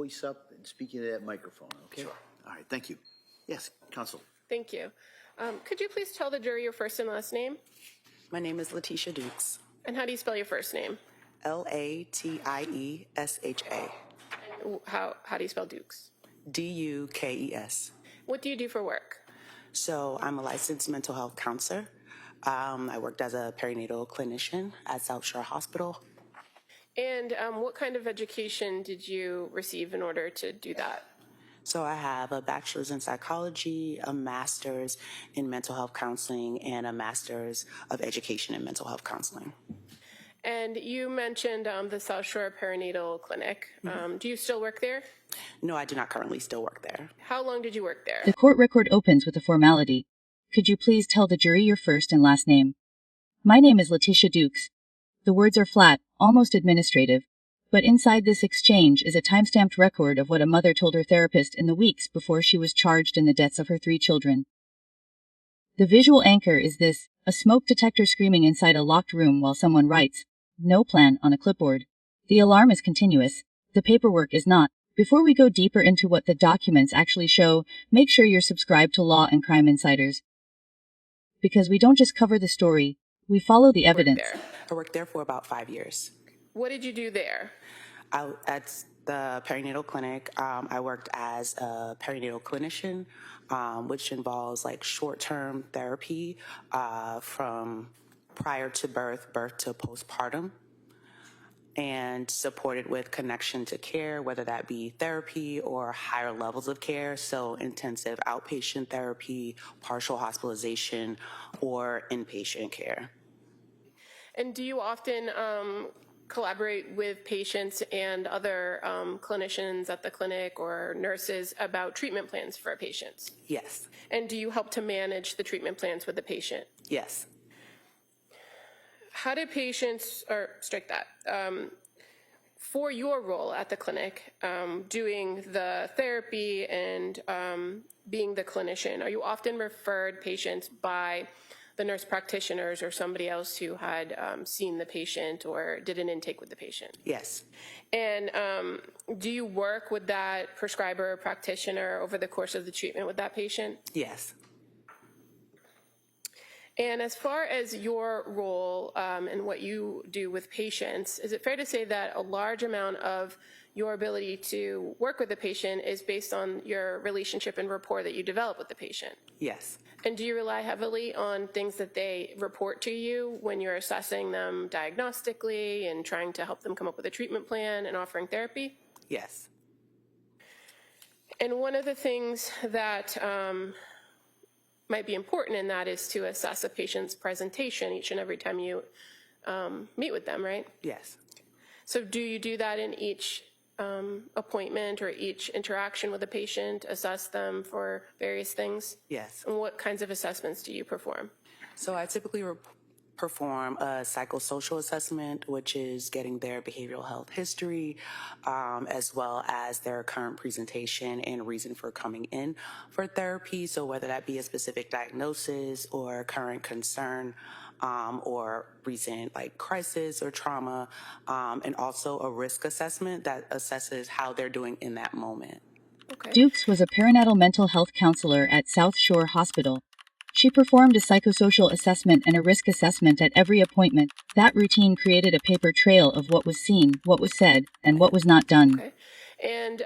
voice up and speak into that microphone, okay? Sure. All right, thank you. Yes, counsel. Thank you. Could you please tell the jury your first and last name? My name is Leticia Dukes. And how do you spell your first name? Latiesha. And how do you spell Dukes? Dukes. What do you do for work? So I'm a licensed mental health counselor. I worked as a perinatal clinician at South Shore Hospital. And what kind of education did you receive in order to do that? So I have a bachelor's in psychology, a master's in mental health counseling, and a master's of education in mental health counseling. And you mentioned the South Shore Perinatal Clinic. Do you still work there? No, I do not currently still work there. How long did you work there? The court record opens with a formality. Could you please tell the jury your first and last name? My name is Leticia Dukes. The words are flat, almost administrative. But inside this exchange is a time-stamped record of what a mother told her therapist in the weeks before she was charged in the deaths of her 3 children. The visual anchor is this, a smoke detector screaming inside a locked room while someone writes, "No plan," on a clipboard. The alarm is continuous. The paperwork is not. Before we go deeper into what the documents actually show, make sure you're subscribed to Law and Crime Insiders. Because we don't just cover the story, we follow the evidence. I worked there for about 5 years. What did you do there? At the perinatal clinic, I worked as a perinatal clinician, which involves like short-term therapy from prior to birth to postpartum, and supported with connection to care, whether that be therapy or higher levels of care, so intensive outpatient therapy, partial hospitalization, or inpatient care. And do you often collaborate with patients and other clinicians at the clinic or nurses about treatment plans for patients? Yes. And do you help to manage the treatment plans with the patient? Yes. How do patients, or strike that, for your role at the clinic, doing the therapy and being the clinician, are you often referred patients by the nurse practitioners or somebody else who had seen the patient or did an intake with the patient? Yes. And do you work with that prescriber or practitioner over the course of the treatment with that patient? Yes. And as far as your role and what you do with patients, is it fair to say that a large amount of your ability to work with the patient is based on your relationship and rapport that you develop with the patient? Yes. And do you rely heavily on things that they report to you when you're assessing them diagnostically and trying to help them come up with a treatment plan and offering therapy? Yes. And one of the things that might be important in that is to assess a patient's presentation each and every time you meet with them, right? Yes. So do you do that in each appointment or each interaction with a patient, assess them for various things? Yes. And what kinds of assessments do you perform? So I typically perform a psychosocial assessment, which is getting their behavioral health history, as well as their current presentation and reason for coming in for therapy. So whether that be a specific diagnosis or current concern, or recent like crisis or trauma, and also a risk assessment that assesses how they're doing in that moment. Okay. Dukes was a perinatal mental health counselor at South Shore Hospital. She performed a psychosocial assessment and a risk assessment at every appointment. That routine created a paper trail of what was seen, what was said, and what was not done. Okay. And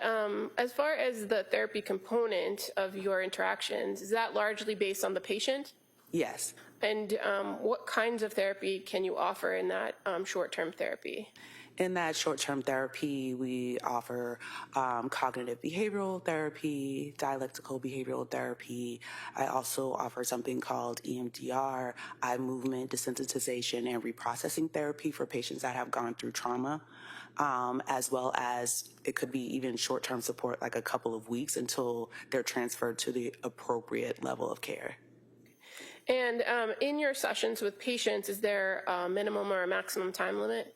as far as the therapy component of your interactions, is that largely based on the patient? Yes. And what kinds of therapy can you offer in that short-term therapy? In that short-term therapy, we offer cognitive behavioral therapy, dialectical behavioral therapy. I also offer something called EMDR, eye movement desensitization and reprocessing therapy for patients that have gone through trauma, as well as it could be even short-term support, like a couple of weeks until they're transferred to the appropriate level of care. And in your sessions with patients, is there a minimum or a maximum time limit?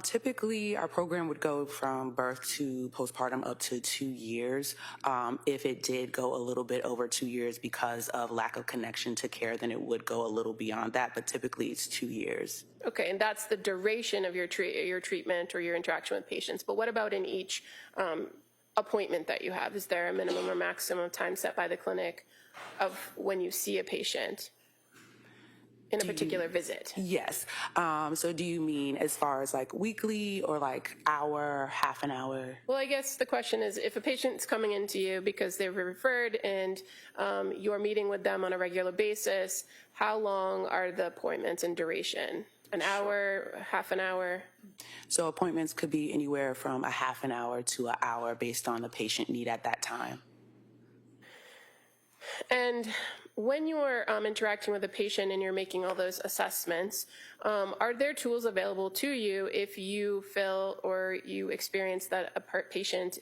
Typically, our program would go from birth to postpartum up to 2 years. If it did go a little bit over 2 years because of lack of connection to care, then it would go a little beyond that, but typically it's 2 years. Okay, and that's the duration of your treatment or your interaction with patients. But what about in each appointment that you have? Is there a minimum or maximum time set by the clinic of when you see a patient in a particular visit? Yes. So do you mean as far as like weekly or like hour, half an hour? Well, I guess the question is, if a patient's coming into you because they were referred and you're meeting with them on a regular basis, how long are the appointments in duration? An hour, half an hour? So appointments could be anywhere from a half an hour to an hour based on the patient need at that time. And when you're interacting with a patient and you're making all those assessments, are there tools available to you if you feel or you experience that a patient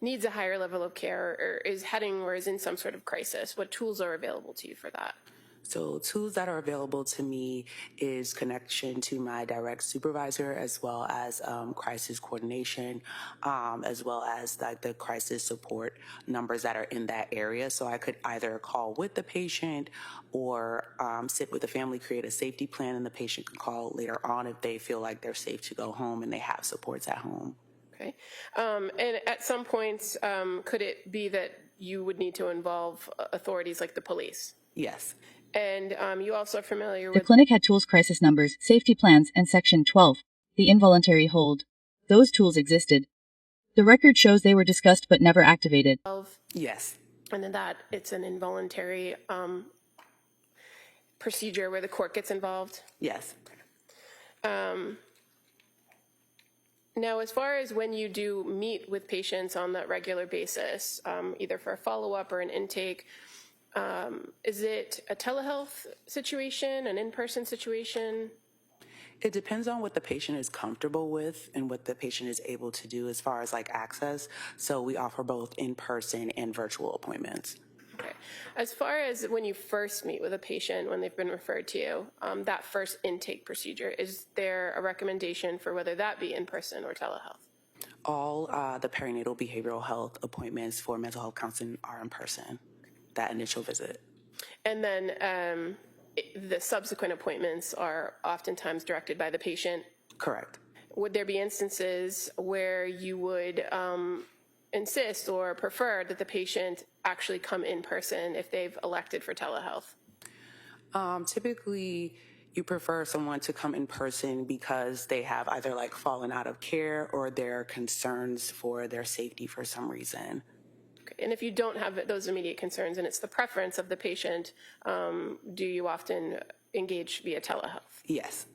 needs a higher level of care or is heading or is in some sort of crisis? What tools are available to you for that? So tools that are available to me is connection to my direct supervisor, as well as crisis coordination, as well as like the crisis support numbers that are in that area. So I could either call with the patient or sit with the family, create a safety plan, and the patient can call later on if they feel like they're safe to go home and they have supports at home. Okay. And at some points, could it be that you would need to involve authorities like the police? Yes. And you also are familiar The with... clinic had tools, crisis numbers, safety plans, and Section 12, the involuntary hold. Those tools existed. The record shows they were discussed but never activated. Yes. And then that it's an involuntary procedure where the court gets involved. Yes. Now, as far as when you do meet with patients on that regular basis, either for a follow-up or an intake, is it a telehealth situation, an in-person situation? It depends on what the patient is comfortable with and what the patient is able to do as far as like access. So we offer both in-person and virtual appointments. Okay. As far as when you first meet with a patient, when they've been referred to you, that first intake procedure, is there a recommendation for whether that be in-person or telehealth? All the perinatal behavioral health appointments for mental health counseling are in person, that initial visit. And then the subsequent appointments are oftentimes directed by the patient? Correct. Would there be instances where you would insist or prefer that the patient actually come in person if they've elected for telehealth? Typically, you prefer someone to come in person because they have either like fallen out of care or there are concerns for their safety for some reason. Okay. And if you don't have those immediate concerns and it's the preference of the patient, do you often engage via telehealth? Yes.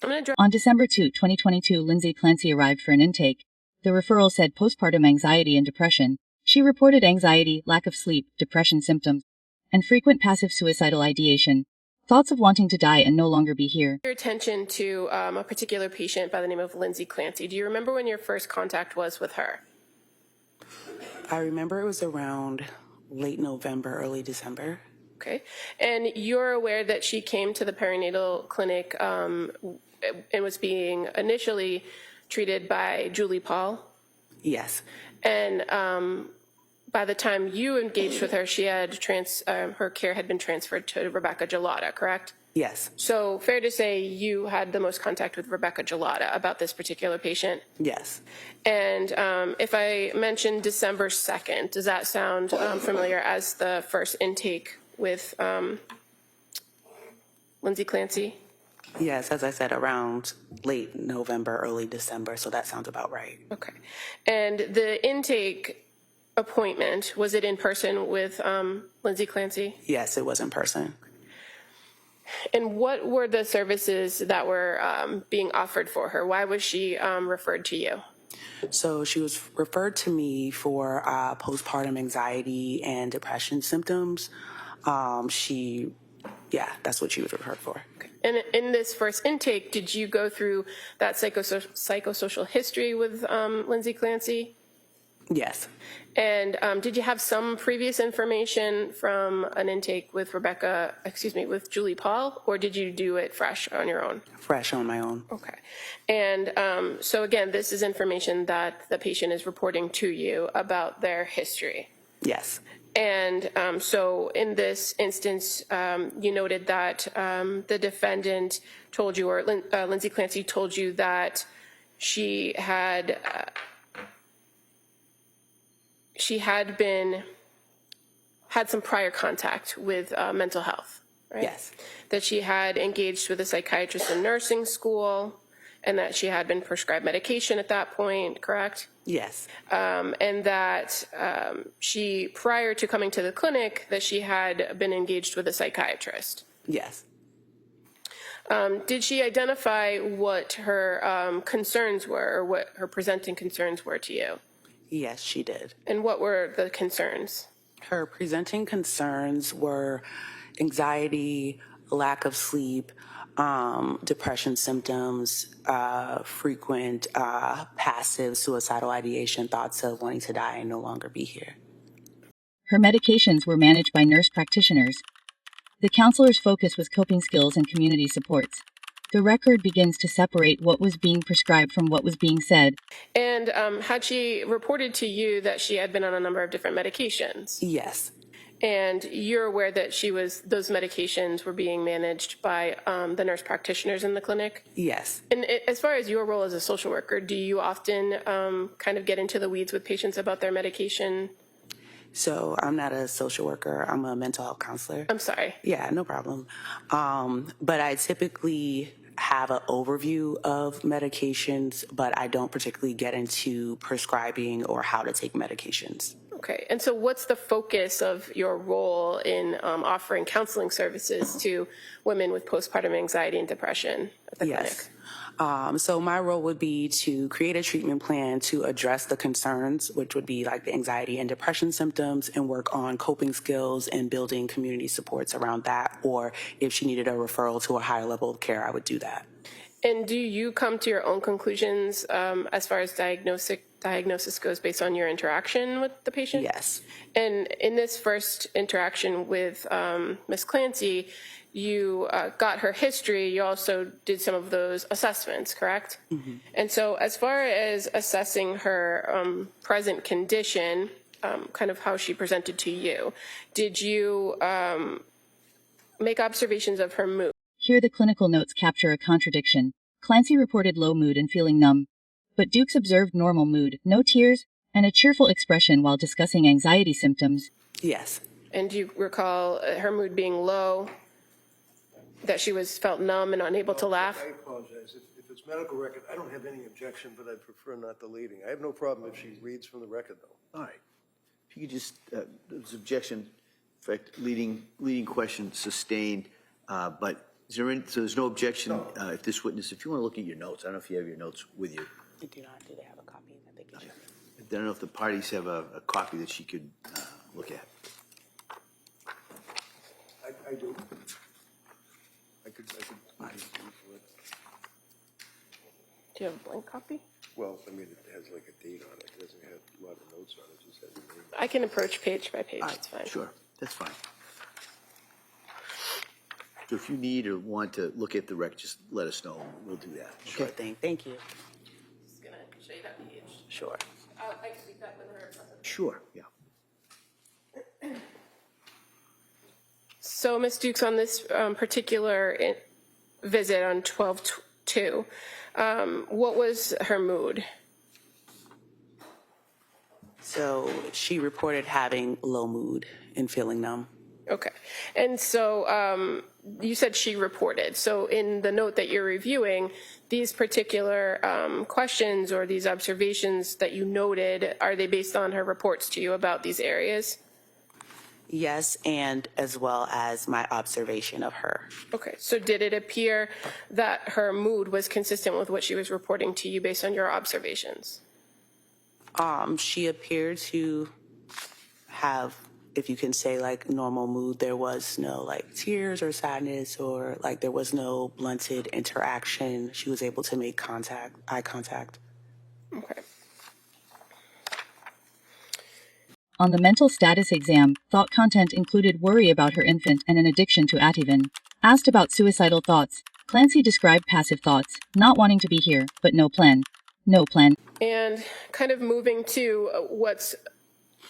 On December 2, 2022, Lindsay Clancy arrived for an intake. The referral said postpartum anxiety and depression. She reported anxiety, lack of sleep, depression symptoms, and frequent passive suicidal ideation. Thoughts of wanting to die and no longer be here. Your attention to a particular patient by the name of Lindsay Clancy. Do you remember when your first contact was with her? I remember it was around late November, early December. Okay. And you're aware that she came to the perinatal clinic and was being initially treated by Julie Paul? Yes. And by the time you engaged with her, she had her care had been transferred to Rebecca Gelada, correct? Yes. So fair to say you had the most contact with Rebecca Gelada about this particular patient? Yes. And if I mentioned December 2nd, does that sound familiar as the first intake with Lindsay Clancy? Yes, as I said, around late November, early December, so that sounds about right. Okay. And the intake appointment, was it in person with Lindsay Clancy? Yes, it was in person. And what were the services that were being offered for her? Why was she referred to you? So she was referred to me for postpartum anxiety and depression symptoms. That's what she was referred for. Okay. And in this first intake, did you go through that psychosocial history with Lindsay Clancy? Yes. And did you have some previous information from an intake with with Julie Paul, or did you do it fresh on your own? Fresh on my own. Okay. And so again, this is information that the patient is reporting to you about their history. Yes. And so in this instance, you noted that the defendant told you, or Lindsay Clancy told you, that she had had some prior contact with mental health, right? Yes. That she had engaged with a psychiatrist in nursing school, and that she had been prescribed medication at that point, correct? Yes. And that she, prior to coming to the clinic, that she had been engaged with a psychiatrist. Yes. Did she identify what her concerns were, or what her presenting concerns were to you? Yes, she did. And what were the concerns? Her presenting concerns were anxiety, lack of sleep, depression symptoms, frequent passive suicidal ideation, thoughts of wanting to die and no longer be here. Her medications were managed by nurse practitioners. The counselor's focus was coping skills and community supports. The record begins to separate what was being prescribed from what was being said. And had she reported to you that she had been on a number of different medications? Yes. And you're aware that those medications were being managed by the nurse practitioners in the clinic? Yes. And as far as your role as a social worker, do you often kind of get into the weeds with patients about their medication? So I'm not a social worker. I'm a mental health counselor. I'm sorry. Yeah, no problem. But I typically have an overview of medications, but I don't particularly get into prescribing or how to take medications. Okay. And so what's the focus of your role in offering counseling services to women with postpartum anxiety and depression at the clinic? So my role would be to create a treatment plan to address the concerns, which would be like the anxiety and depression symptoms, and work on coping skills and building community supports around that. Or if she needed a referral to a higher level of care, I would do that. And do you come to your own conclusions as far as diagnosis goes based on your interaction with the patient? Yes. And in this first interaction with Ms. Clancy, you got her history. You also did some of those assessments, correct? Mm-hmm. And so as far as assessing her present condition, kind of how she presented to you, did you make observations of her mood? Here the clinical notes capture a contradiction. Clancy reported low mood and feeling numb, but Dukes observed normal mood, no tears, and a cheerful expression while discussing anxiety symptoms. Yes. And do you recall her mood being low, that she felt numb and unable to laugh? I apologize. If it's medical record, I don't have any objection, but I'd prefer not deleting. I have no problem if she reads from the record, though. All right. If you could just, there's objection, in fact, leading question sustained, but is there any, so there's no objection if this witness, if you want to look at your notes, I don't know if you have your notes with you. I do not. Do they have a copy? I think they should. I don't know if the parties have a copy that she could look at. I do. I could. Do you have a blank copy? Well, I mean, it has like a date on it. It doesn't have a lot of notes on it. It just has a name. I can approach page by page. All right, It's fine. sure, that's fine. So if you need or want to look at the rec, just let us know. We'll do that. Sure thing. Thank you. Just gonna show you that page. Sure. I can speak that with her. Sure, yeah. So, Ms. Dukes, on this particular visit on 12/2, what was her mood? So she reported having low mood and feeling numb. Okay. And so you said she reported. So in the note that you're reviewing, these particular questions or these observations that you noted, are they based on her reports to you about these areas? Yes, and as well as my observation of her. Okay. So did it appear that her mood was consistent with what she was reporting to you based on your observations? She appeared to have, if you can say, like normal mood. There was no like tears or sadness, or like there was no blunted interaction. She was able to make eye contact. Okay. On the mental status exam, thought content included worry about her infant and an addiction to Ativan. Asked about suicidal thoughts, Clancy described passive thoughts, not wanting to be here, but no plan. No plan. And kind of moving to what's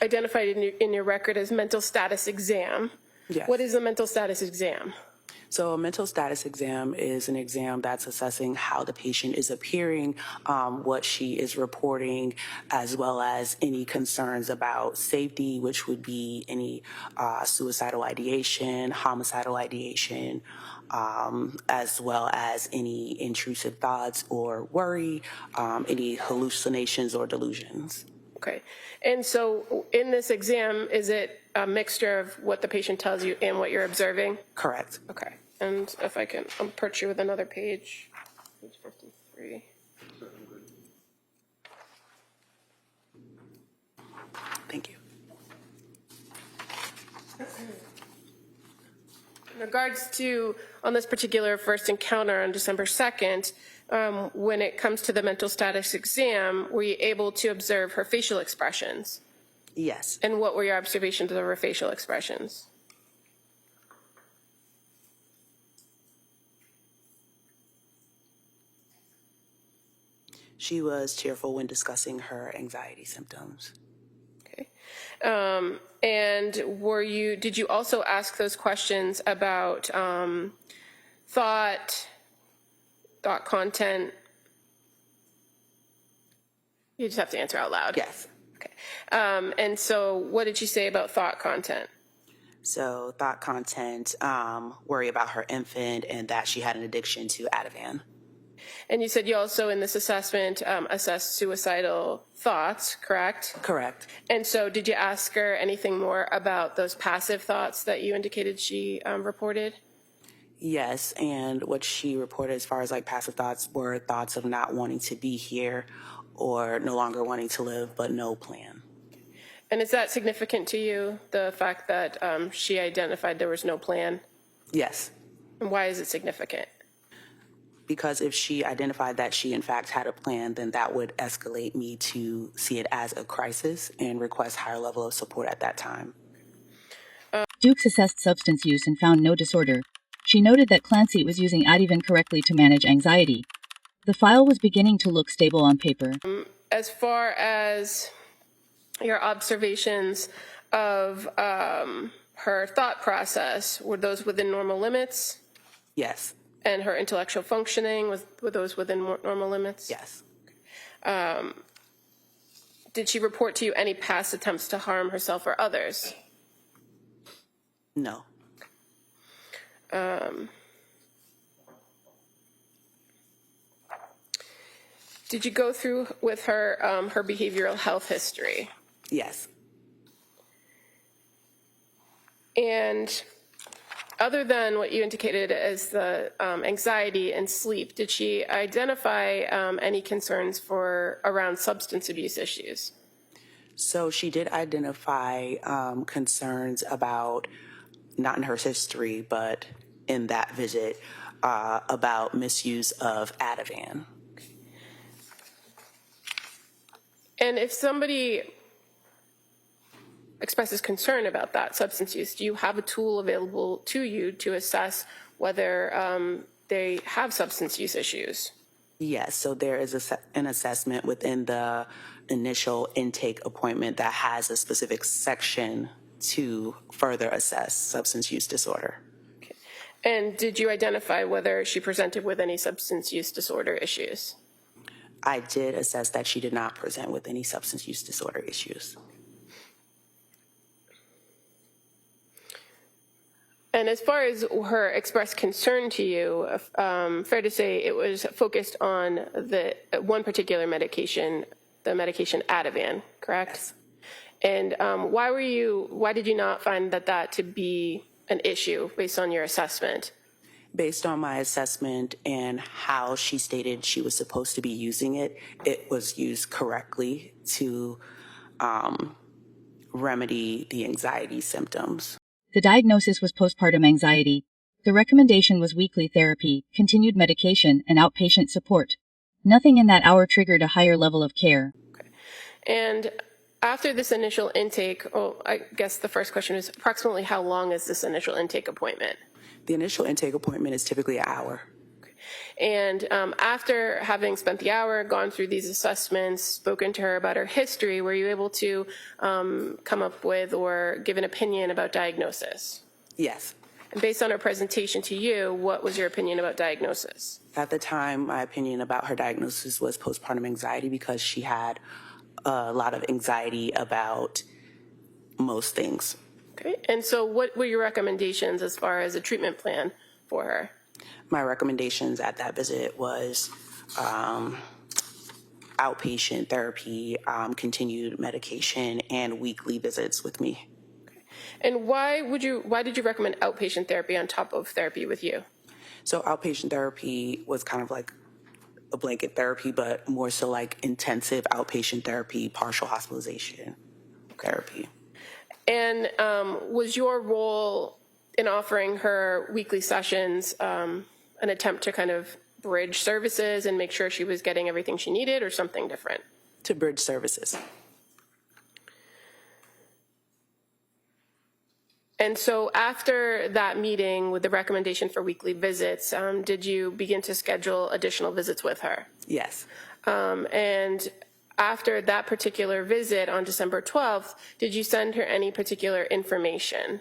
identified in your record as mental status exam. Yes. What is a mental status exam? So a mental status exam is an exam that's assessing how the patient is appearing, what she is reporting, as well as any concerns about safety, which would be any suicidal ideation, homicidal ideation, as well as any intrusive thoughts or worry, any hallucinations or delusions. Okay. And so in this exam, is it a mixture of what the patient tells you and what you're observing? Correct. Okay. And if I can approach you with another page, page 53. Thank you. In regards to, on this particular first encounter on December 2nd, when it comes to the mental status exam, were you able to observe her facial expressions? Yes. And what were your observations of her facial expressions? She was cheerful when discussing her anxiety symptoms. Okay. And did you also ask those questions about thought content? You just have to answer out loud. Yes. Okay. And so what did she say about thought content? So thought content, worry about her infant and that she had an addiction to Ativan. And you said you also, in this assessment, assessed suicidal thoughts, correct? Correct. And so did you ask her anything more about those passive thoughts that you indicated she reported? Yes, and what she reported as far as like passive thoughts were thoughts of not wanting to be here or no longer wanting to live, but no plan. And is that significant to you, the fact that she identified there was no plan? Yes. And why is it significant? Because if she identified that she in fact had a plan, then that would escalate me to see it as a crisis and request higher level of support at that time. Dukes assessed substance use and found no disorder. She noted that Clancy was using Ativan correctly to manage anxiety. The file was beginning to look stable on paper. As far as your observations of her thought process, were those within normal limits? Yes. And her intellectual functioning, were those within normal limits? Yes. Did she report to you any past attempts to harm herself or others? No. Did you go through with her her behavioral health history? Yes. And other than what you indicated as the anxiety and sleep, did she identify any concerns around substance abuse issues? So she did identify concerns about, not in her history, but in that visit, about misuse of Ativan. And if somebody expresses concern about that substance use, do you have a tool available to you to assess whether they have substance use issues? Yes, so there is an assessment within the initial intake appointment that has a specific section to further assess substance use disorder. Okay. And did you identify whether she presented with any substance use disorder issues? I did assess that she did not present with any substance use disorder issues. And as far as her expressed concern to you, fair to say it was focused on the one particular medication, the medication Ativan, correct? Yes. And why did you not find that to be an issue based on your assessment? Based on my assessment and how she stated she was supposed to be using it, it was used correctly to remedy the anxiety symptoms. The diagnosis was postpartum anxiety. The recommendation was weekly therapy, continued medication, and outpatient support. Nothing in that hour triggered a higher level of care. And After this initial intake, I guess the first question is approximately how long is this initial intake appointment? The initial intake appointment is typically an hour. And after having spent the hour, gone through these assessments, spoken to her about her history, were you able to come up with or give an opinion about diagnosis? Yes. And based on her presentation to you, what was your opinion about diagnosis? At the time, my opinion about her diagnosis was postpartum anxiety because she had a lot of anxiety about most things. Okay. And so what were your recommendations as far as a treatment plan for her? My recommendations at that visit was outpatient therapy, continued medication, and weekly visits with me. And why did you recommend outpatient therapy on top of therapy with you? So outpatient therapy was kind of like a blanket therapy, but more so like intensive outpatient therapy, partial hospitalization therapy. And was your role in offering her weekly sessions an attempt to kind of bridge services and make sure she was getting everything she needed, or something different? To bridge services. And so after that meeting with the recommendation for weekly visits, did you begin to schedule additional visits with her? Yes. And after that particular visit on December 12th, did you send her any particular information?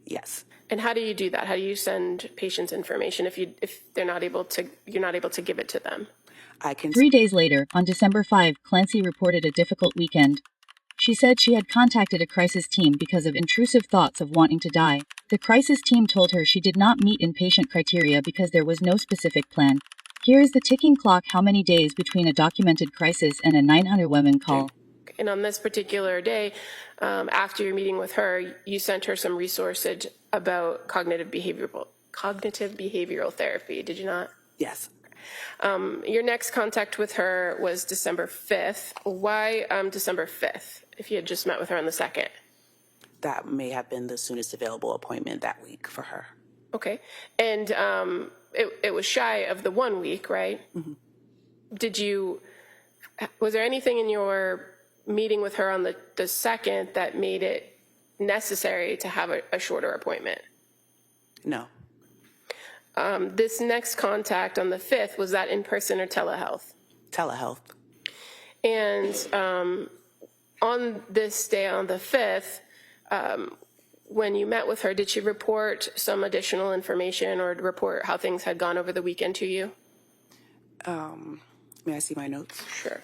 Yes. And how do you do that? How do you send patients information if you're not able to give it to them? 3 days later, on December 5, Clancy reported a difficult weekend. She said she had contacted a crisis team because of intrusive thoughts of wanting to die. The crisis team told her she did not meet inpatient criteria because there was no specific plan. Here is the ticking clock: how many days between a documented crisis and a 900 women call. And on this particular day, after your meeting with her, you sent her some resources about cognitive behavioral therapy, did you not? Yes. Your next contact with her was December 5th. Why December 5th, if you had just met with her on the 2nd? That may have been the soonest available appointment that week for her. Okay. And it was shy of the 1 week, right? Mm-hmm. Was there anything in your meeting with her on the 2nd that made it necessary to have a shorter appointment? No. This next contact on the 5th, was that in person or telehealth? Telehealth. And on this day, on the 5th, when you met with her, did she report some additional information or report how things had gone over the weekend to you? May I see my notes? Sure.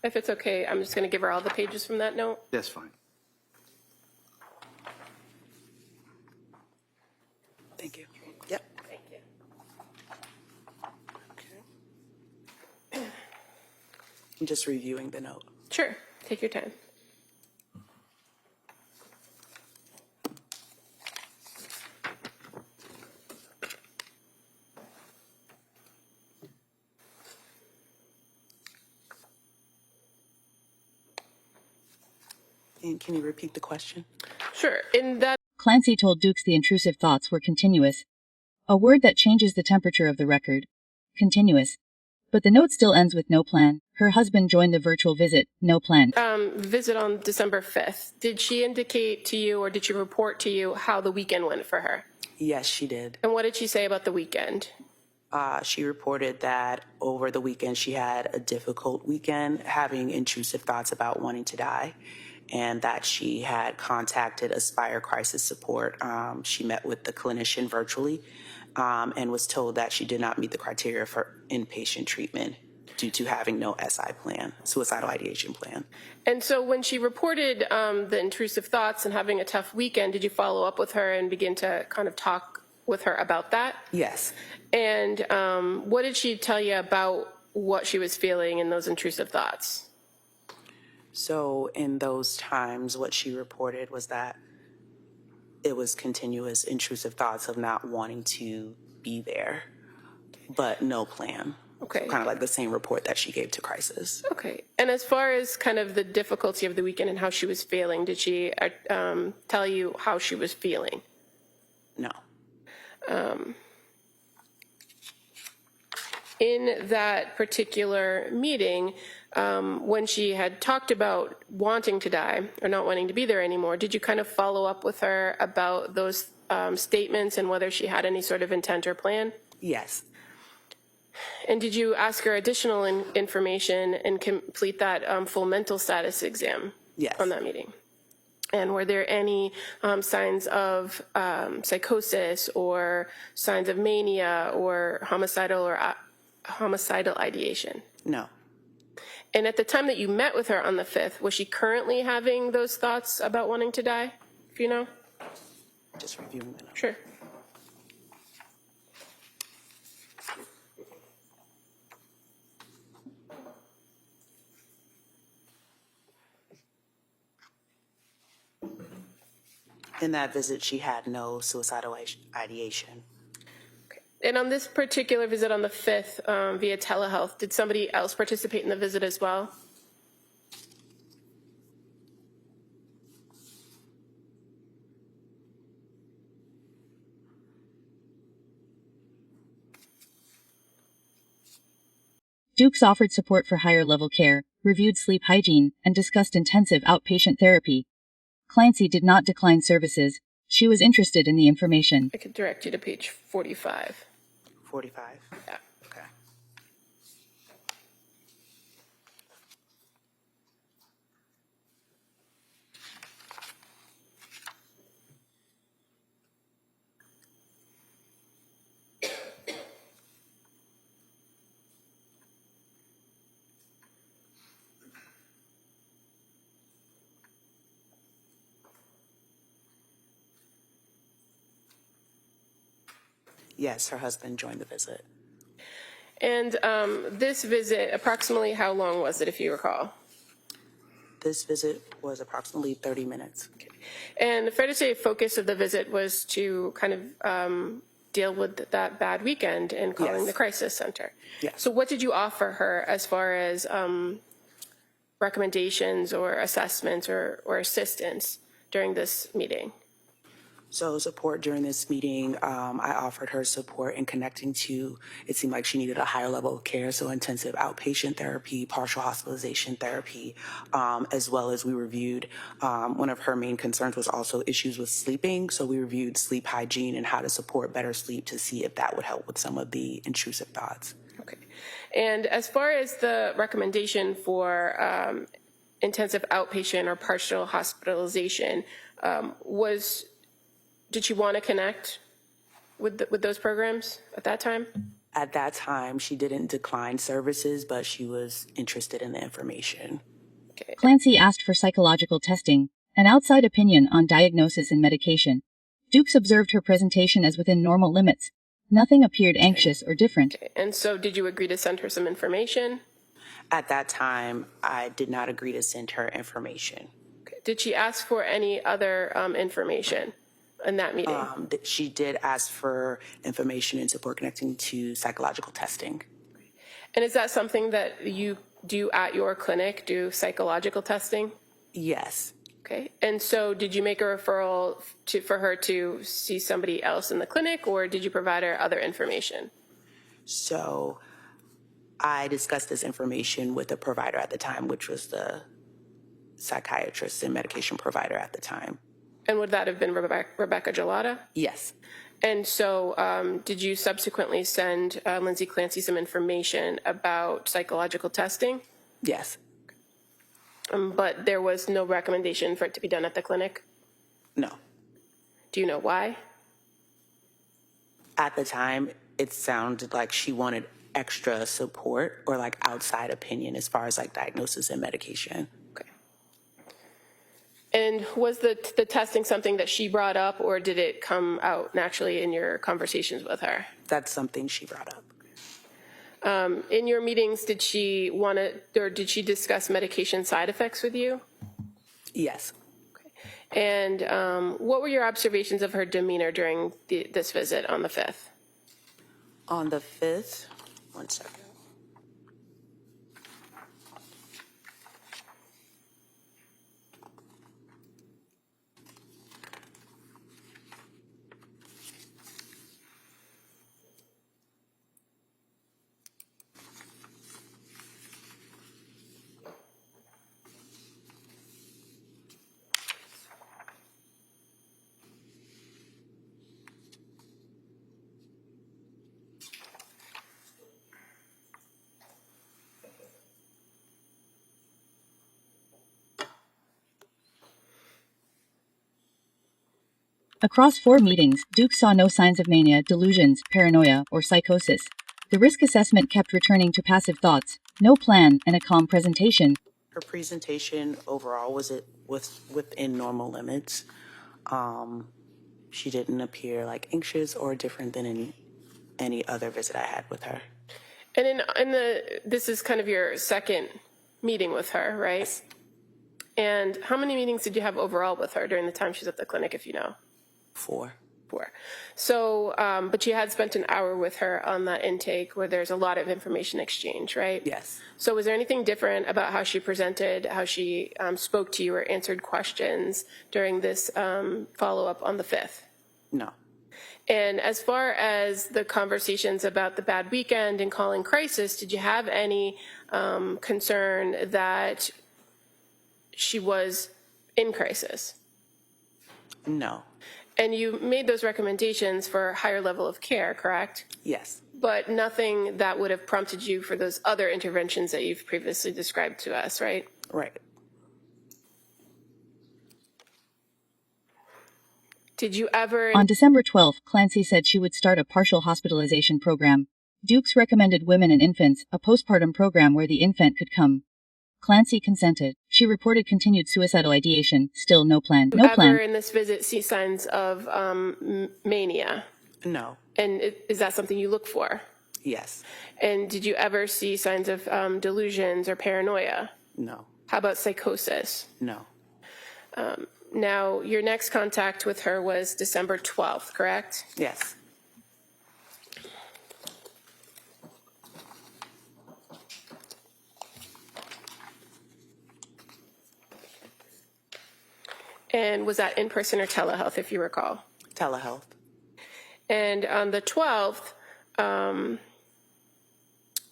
If it's okay, I'm just going to give her all the pages from that note. That's fine. Thank you. Yep. Thank you. Okay. I'm just reviewing the note. Sure. Take your time. And can you repeat the question? Sure. In that Clancy told Dukes the intrusive thoughts were continuous. A word that changes the temperature of the record. Continuous. But the note still ends with no plan. Her husband joined the virtual visit, no plan. visit on December 5th, did she indicate to you or did she report to you how the weekend went for her? Yes, she did. And what did she say about the weekend? She reported that over the weekend she had a difficult weekend, having intrusive thoughts about wanting to die, and that she had contacted Aspire Crisis Support. She met with the clinician virtually and was told that she did not meet the criteria for inpatient treatment due to having no SI plan, suicidal ideation plan. And so when she reported the intrusive thoughts and having a tough weekend, did you follow up with her and begin to kind of talk with her about that? Yes. And what did she tell you about what she was feeling in those intrusive thoughts? So in those times, what she reported was that it was continuous intrusive thoughts of not wanting to be there, but no plan. Okay. Kind of like the same report that she gave to crisis. Okay. And as far as kind of the difficulty of the weekend and how she was feeling, did she tell you how she was feeling? No. In that particular meeting, when she had talked about wanting to die or not wanting to be there anymore, did you kind of follow up with her about those statements and whether she had any sort of intent or plan? Yes. And did you ask her additional information and complete that full mental status exam Yes. on that meeting? And were there any signs of psychosis or signs of mania or homicidal ideation? No. And at the time that you met with her on the 5th, was she currently having those thoughts about wanting to die? Do you know? Just reviewing the notes. Sure. In that visit, she had no suicidal ideation. And on this particular visit on the 5th via telehealth, did somebody else participate in the visit as well? Dukes offered support for higher level care, reviewed sleep hygiene, and discussed intensive outpatient therapy. Clancy did not decline services. She was interested in the information. I could direct you to page 45. 45? Yeah. Okay. Yes, her husband joined the visit. And this visit, approximately how long was it, if you recall? This visit was approximately 30 minutes. And fair to say, focus of the visit was to kind of deal with that bad weekend and calling Yes. the crisis center. Yes. So what did you offer her as far as recommendations or assessments or assistance during this meeting? So support during this meeting, I offered her support in connecting to, it seemed like she needed a higher level of care, so intensive outpatient therapy, partial hospitalization therapy, as well as we reviewed, one of her main concerns was also issues with sleeping, so we reviewed sleep hygiene and how to support better sleep to see if that would help with some of the intrusive thoughts. Okay. And as far as the recommendation for intensive outpatient or partial hospitalization, did she want to connect with those programs at that time? At that time, she didn't decline services, but she was interested in the information. Okay. Clancy asked for psychological testing, an outside opinion on diagnosis and medication. Dukes observed her presentation as within normal limits. Nothing appeared anxious or different. Okay. And so did you agree to send her some information? At that time, I did not agree to send her information. Okay. Did she ask for any other information in that meeting? She did ask for information and support connecting to psychological testing. And is that something that you do at your clinic, do psychological testing? Yes. Okay. And so did you make a referral for her to see somebody else in the clinic, or did you provide her other information? So I discussed this information with the provider at the time, which was the psychiatrist and medication provider at the time. And would that have been Rebecca Gelada? Yes. And so did you subsequently send Lindsay Clancy some information about psychological testing? Yes. But there was no recommendation for it to be done at the clinic? No. Do you know why? At the time, it sounded like she wanted extra support or like outside opinion as far as like diagnosis and medication. Okay. And was the testing something that she brought up, or did it come out naturally in your conversations with her? That's something she brought up. In your meetings, did she did she discuss medication side effects with you? Yes. Okay. And what were your observations of her demeanor during this visit on the 5th? On the 5th, one second. Across 4 meetings, Dukes saw no signs of mania, delusions, paranoia, or psychosis. The risk assessment kept returning to passive thoughts, no plan, and a calm presentation. Her presentation overall was within normal limits. She didn't appear like anxious or different than any other visit I had with her. And this is kind of your second meeting with her, right? Yes. And how many meetings did you have overall with her during the time she's at the clinic, if you know? 4. 4. So, but you had spent an hour with her on that intake where there's a lot of information exchange, right? Yes. So was there anything different about how she presented, how she spoke to you or answered questions during this follow-up on the 5th? No. And as far as the conversations about the bad weekend and calling crisis, did you have any concern that she was in crisis? No. And you made those recommendations for a higher level of care, correct? Yes. But nothing that would have prompted you for those other interventions that you've previously described to us, right? Right. Did you ever... On December 12, Clancy said she would start a partial hospitalization program. Dukes recommended women and infants a postpartum program where the infant could come. Clancy consented. She reported continued suicidal ideation, still no plan. Did you ever in this visit see signs of mania? No. And is that something you look for? Yes. And did you ever see signs of delusions or paranoia? No. How about psychosis? No. Now, your next contact with her was December 12th, correct? Yes. And was that in person or telehealth, if you recall? Telehealth. And on the 12th,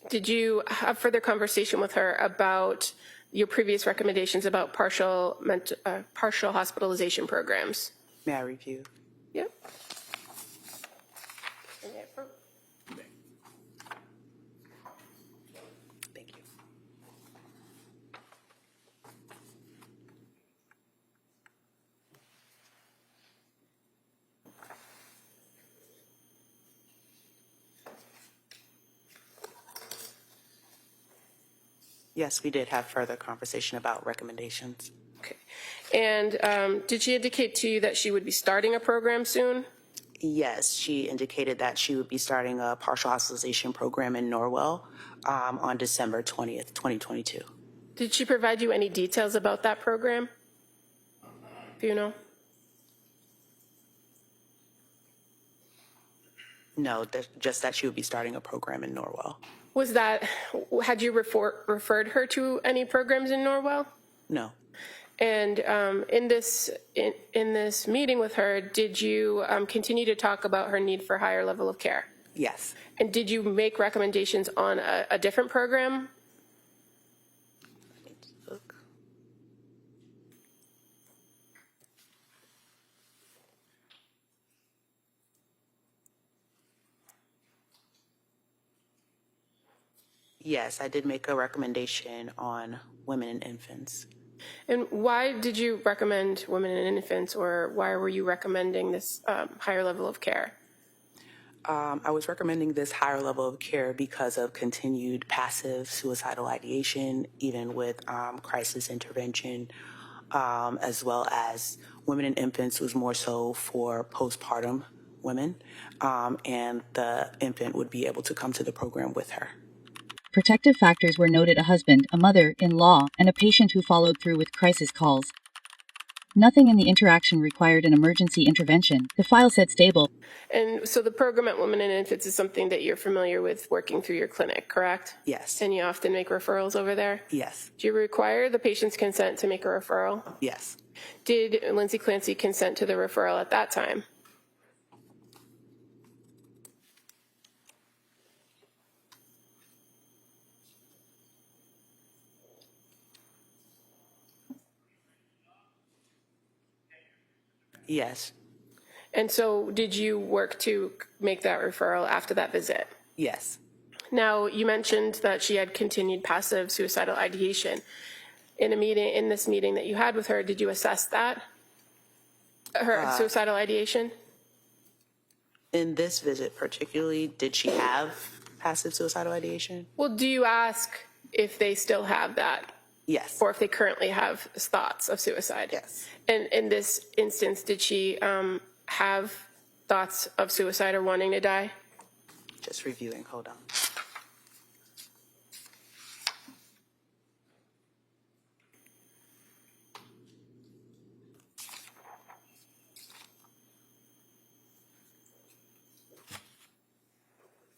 did you have further conversation with her about your previous recommendations about partial hospitalization programs? May I review? Yep. Thank you. Yes, we did have further conversation about recommendations. Okay. And did she indicate to you that she would be starting a program soon? Yes, she indicated that she would be starting a partial hospitalization program in Norwell on December 20th, 2022. Did she provide you any details about that program? Do you know? No, just that she would be starting a program in Norwell. Was that, had you referred her to any programs in Norwell? No. And in this meeting with her, did you continue to talk about her need for higher level of care? Yes. And did you make recommendations on a different program? Look. Yes, I did make a recommendation on women and infants. And why did you recommend women and infants, or why were you recommending this higher level of care? I was recommending this higher level of care because of continued passive suicidal ideation, even with crisis intervention, as well as women and infants was more so for postpartum women, and the infant would be able to come to the program with her. Protective factors were noted: a husband, a mother-in-law, and a patient who followed through with crisis calls. Nothing in the interaction required an emergency intervention. The file said stable. And so the program at Women and Infants is something that you're familiar with working through your clinic, correct? Yes. And you often make referrals over there? Yes. Do you require the patient's consent to make a referral? Yes. Did Lindsay Clancy consent to the referral at that time? Yes. And so did you work to make that referral after that visit? Yes. Now, you mentioned that she had continued passive suicidal ideation. In this meeting that you had with her, did you assess that? Her suicidal ideation? In this visit particularly, did she have passive suicidal ideation? Well, do you ask if they still have that? Yes. Or if they currently have thoughts of suicide? Yes. And in this instance, did she have thoughts of suicide or wanting to die? Just reviewing, hold on.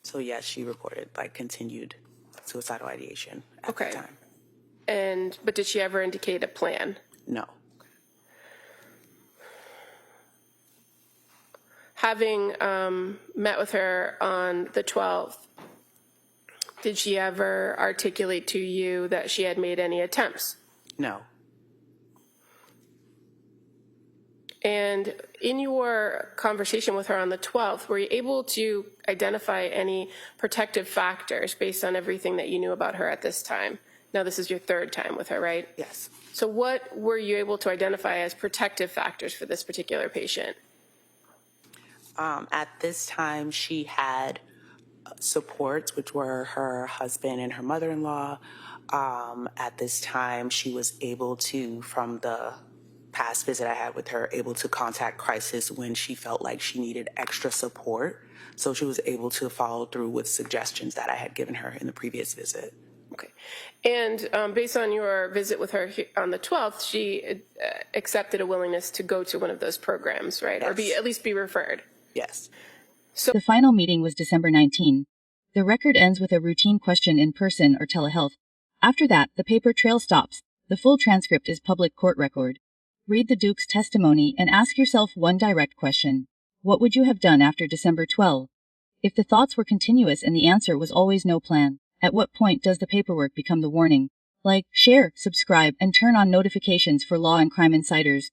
So yes, she reported like continued suicidal ideation at Okay. the time. But did she ever indicate a plan? No. Having met with her on the 12th, did she ever articulate to you that she had made any attempts? No. And in your conversation with her on the 12th, were you able to identify any protective factors based on everything that you knew about her at this time? Now, this is your third time with her, right? Yes. So what were you able to identify as protective factors for this particular patient? At this time, she had supports, which were her husband and her mother-in-law. At this time, she was able to, from the past visit I had with her, able to contact crisis when she felt like she needed extra support. So she was able to follow through with suggestions that I had given her in the previous visit. Okay. And based on your visit with her on the 12th, she accepted a willingness to go to one of those programs, right? Yes. Or at least be referred. Yes. The final meeting was December 19. The record ends with a routine question in person or telehealth. After that, the paper trail stops. The full transcript is public court record. Read the Duke's testimony and ask yourself one direct question. What would you have done after December 12? If the thoughts were continuous and the answer was always no plan, at what point does the paperwork become the warning? Like, share, subscribe, and turn on notifications for Law and Crime Insiders.